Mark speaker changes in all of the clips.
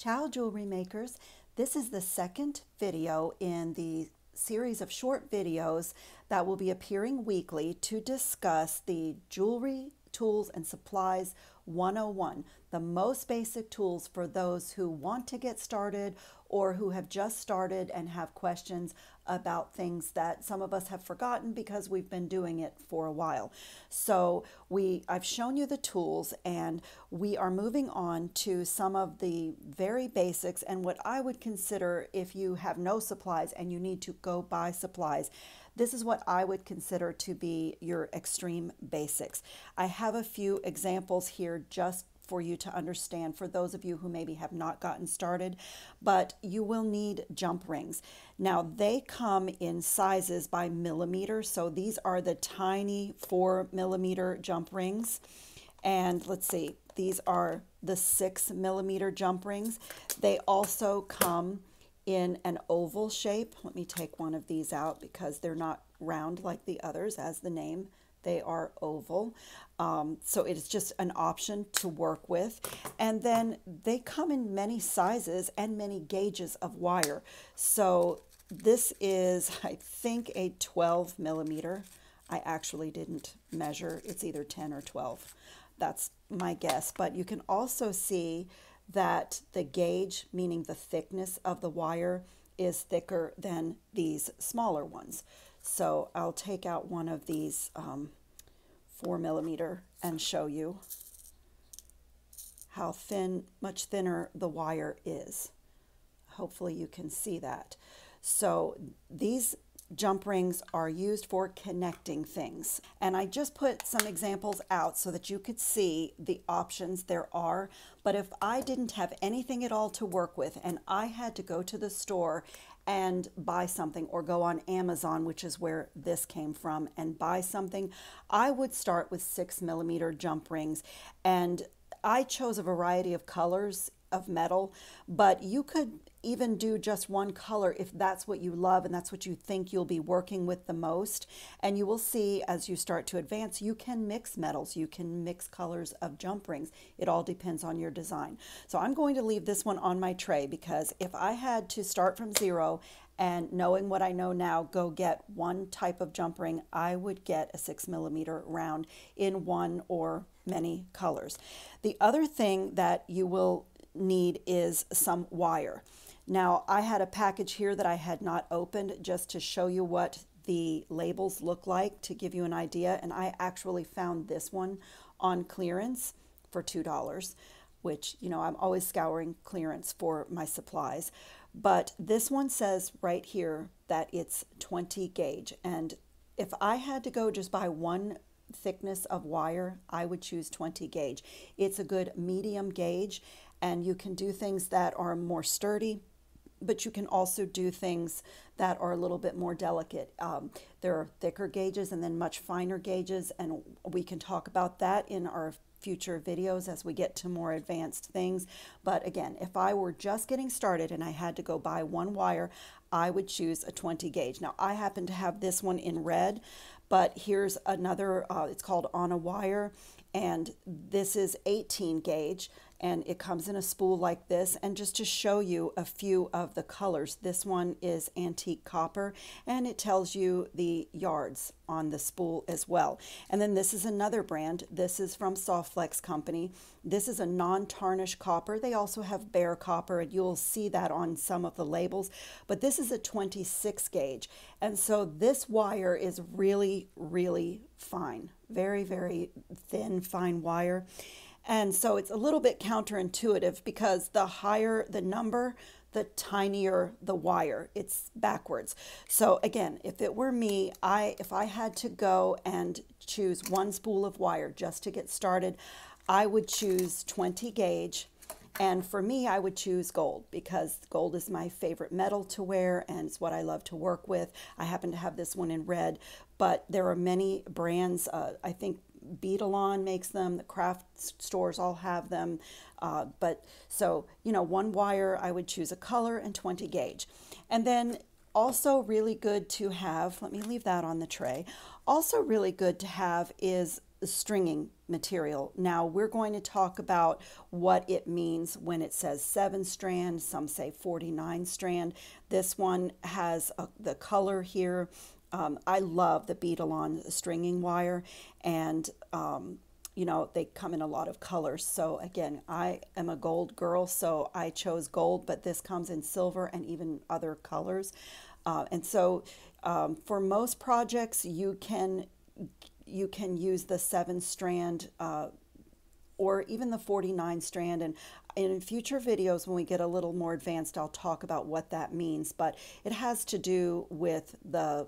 Speaker 1: Ciao jewelry makers. This is the second video in the series of short videos that will be appearing weekly to discuss the Jewelry Tools and Supplies 101, the most basic tools for those who want to get started or who have just started and have questions about things that some of us have forgotten because we've been doing it for a while. So I've shown you the tools, and we are moving on to some of the very basics and what I would consider, if you have no supplies and you need to go buy supplies, this is what I would consider to be your extreme basics. I have a few examples here just for you to understand, for those of you who maybe have not gotten started, but you will need jump rings. Now, they come in sizes by millimeter, so these are the tiny 4mm jump rings. And let's see, these are the 6mm jump rings. They also come in an oval shape. Let me take one of these out because they're not round like the others, as the name. They are oval. So it is just an option to work with. And then they come in many sizes and many gauges of wire. So this is, I think, a 12mm. I actually didn't measure. It's either 10 or 12. That's my guess. But you can also see that the gauge, meaning the thickness of the wire, is thicker than these smaller ones. So I'll take out one of these 4mm and show you how thin, much thinner the wire is. Hopefully you can see that. So these jump rings are used for connecting things. And I just put some examples out so that you could see the options there are. But if I didn't have anything at all to work with and I had to go to the store and buy something, or go on Amazon, which is where this came from, and buy something, I would start with 6mm jump rings. And I chose a variety of colors of metal, but you could even do just one color if that's what you love and that's what you think you'll be working with the most. And you will see as you start to advance, you can mix metals, you can mix colors of jump rings. It all depends on your design. So I'm going to leave this one on my tray because if I had to start from zero and, knowing what I know now, go get one type of jump ring, I would get a 6mm round in one or many colors. The other thing that you will need is some wire. Now, I had a package here that I had not opened just to show you what the labels look like, to give you an idea, and I actually found this one on clearance for $2, which, you know, I'm always scouring clearance for my supplies. But this one says right here that it's 20 gauge, and if I had to go just by one thickness of wire, I would choose 20 gauge. It's a good medium gauge, and you can do things that are more sturdy, but you can also do things that are a little bit more delicate. There are thicker gauges and then much finer gauges, and we can talk about that in our future videos as we get to more advanced things. But again, if I were just getting started and I had to go buy one wire, I would choose a 20 gauge. Now, I happen to have this one in red, but here's another, it's called On a Wire, and this is 18 gauge, and it comes in a spool like this. And just to show you a few of the colors, this one is antique copper, and it tells you the yards on the spool as well. And then this is another brand. This is from Softflex Company. This is a non-tarnished copper. They also have bare copper, and you'll see that on some of the labels, but this is a 26 gauge. And so this wire is really, really fine. Very, very thin, fine wire. And so it's a little bit counterintuitive because the higher the number, the tinier the wire. It's backwards. So again, if it were me, if I had to go and choose one spool of wire just to get started, I would choose 20 gauge. And for me, I would choose gold because gold is my favorite metal to wear and it's what I love to work with. I happen to have this one in red, but there are many brands. I think Beadalon makes them, the craft stores all have them. But so, you know, one wire, I would choose a color, and 20 gauge. And then also really good to have, let me leave that on the tray. Also really good to have is stringing material. Now we're going to talk about what it means when it says 7 strand, some say 49 strand. This one has the color here. I love the bead-along stringing wire, and you know, they come in a lot of colors. So again, I am a gold girl, so I chose gold, but this comes in silver and even other colors. And so for most projects, you can use the 7 strand or even the 49 strand. And in future videos, when we get a little more advanced, I'll talk about what that means. But it has to do with the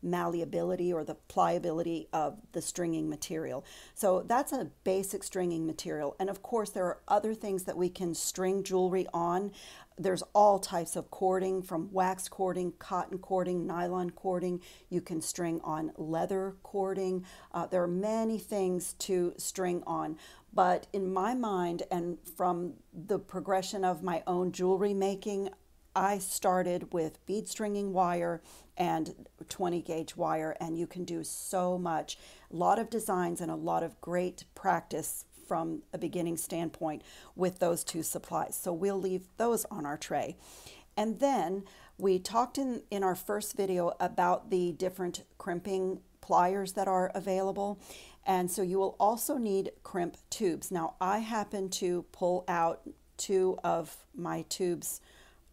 Speaker 1: malleability or the pliability of the stringing material. So that's a basic stringing material. And of course, there are other things that we can string jewelry on. There's all types of cording, from wax cording, cotton cording, nylon cording. You can string on leather cording. There are many things to string on. But in my mind, and from the progression of my own jewelry making, I started with bead stringing wire and 20 gauge wire, and you can do so much. A lot of designs and a lot of great practice from a beginning standpoint with those 2 supplies. So we'll leave those on our tray. And then we talked in our first video about the different crimping pliers that are available. And so you will also need crimp tubes. Now I happen to pull out 2 of my tubes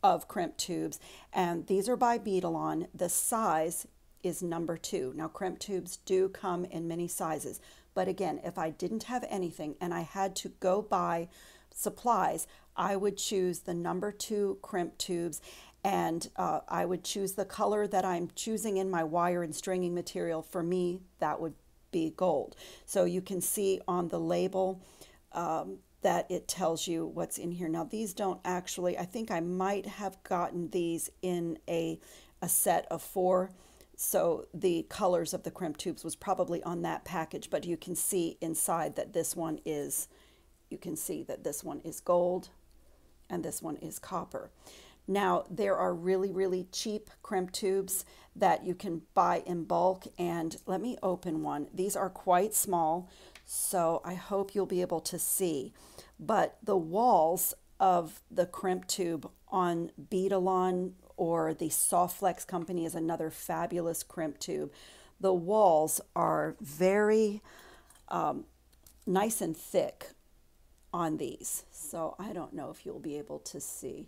Speaker 1: of crimp tubes, and these are by Bead-along. The size is number 2. Now crimp tubes do come in many sizes, but again, if I didn't have anything and I had to go buy supplies, I would choose the number 2 crimp tubes, and I would choose the color that I'm choosing in my wire and stringing material. For me, that would be gold. So you can see on the label that it tells you what's in here. Now these don't actually, I think I might have gotten these in a set of 4. So the colors of the crimp tubes was probably on that package, but you can see inside that this one is, you can see that this one is gold and this one is copper. Now there are really, really cheap crimp tubes that you can buy in bulk, and let me open one. These are quite small, so I hope you'll be able to see. But the walls of the crimp tube on Bead-along, or the Softflex company is another fabulous crimp tube. The walls are very nice and thick on these. So I don't know if you'll be able to see.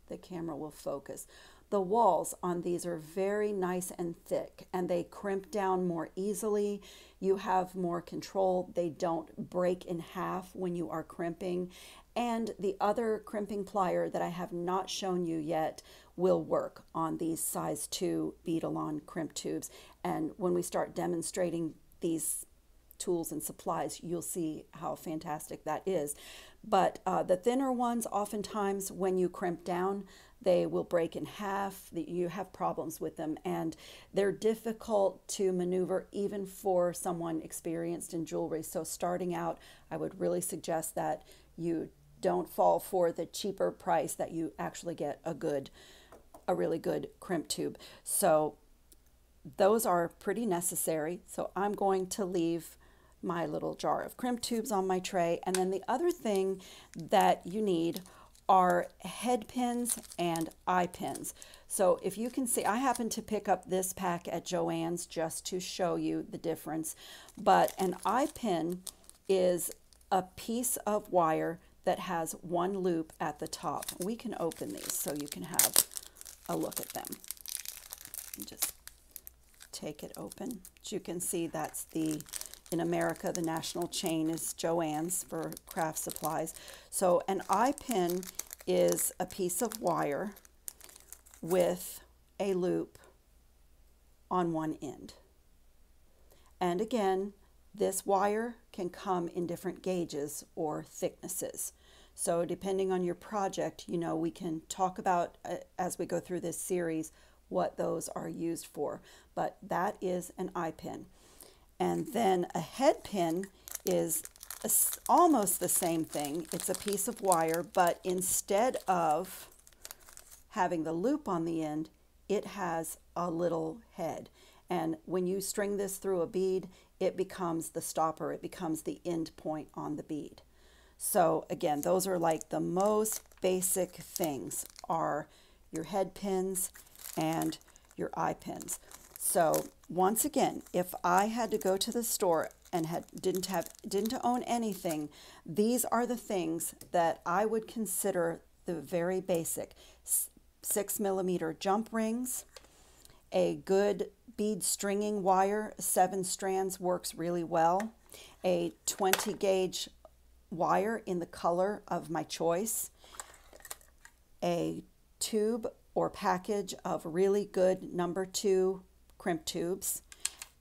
Speaker 1: The camera will focus. The walls on these are very nice and thick, and they crimp down more easily. You have more control. They don't break in half when you are crimping. And the other crimping plier that I have not shown you yet will work on these size 2 Bead-along crimp tubes. And when we start demonstrating these tools and supplies, you'll see how fantastic that is. But the thinner ones, oftentimes when you crimp down, they will break in half. You have problems with them, and they're difficult to maneuver even for someone experienced in jewelry. So starting out, I would really suggest that you don't fall for the cheaper price, that you actually get a really good crimp tube. So those are pretty necessary. So I'm going to leave my little jar of crimp tubes on my tray. And then the other thing that you need are head pins and eye pins. So if you can see, I happen to pick up this pack at Joann's just to show you the difference. But an eye pin is a piece of wire that has 1 loop at the top. We can open these so you can have a look at them. Just take it open. As you can see, that's in America, the national chain is Joann's for craft supplies. So an eye pin is a piece of wire with a loop on one end. And again, this wire can come in different gauges or thicknesses. So depending on your project, you know, we can talk about as we go through this series what those are used for. But that is an eye pin. And then a head pin is almost the same thing. It's a piece of wire, but instead of having the loop on the end, it has a little head. And when you string this through a bead, it becomes the stopper, it becomes the end point on the bead. So again, those are like the most basic things, are your head pins and your eye pins. So once again, if I had to go to the store and didn't own anything, these are the things that I would consider the very basic. 6mm jump rings, a good bead stringing wire, 7 strands works really well, a 20 gauge wire in the color of my choice, a tube or package of really good number 2 crimp tubes,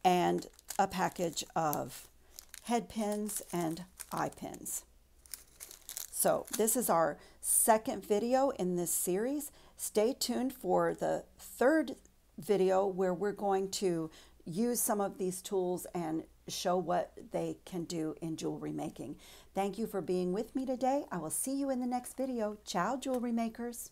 Speaker 1: and a package of head pins and eye pins. So this is our second video in this series. Stay tuned for the third video where we're going to use some of these tools and show what they can do in jewelry making. Thank you for being with me today. I will see you in the next video. Ciao, jewelry makers.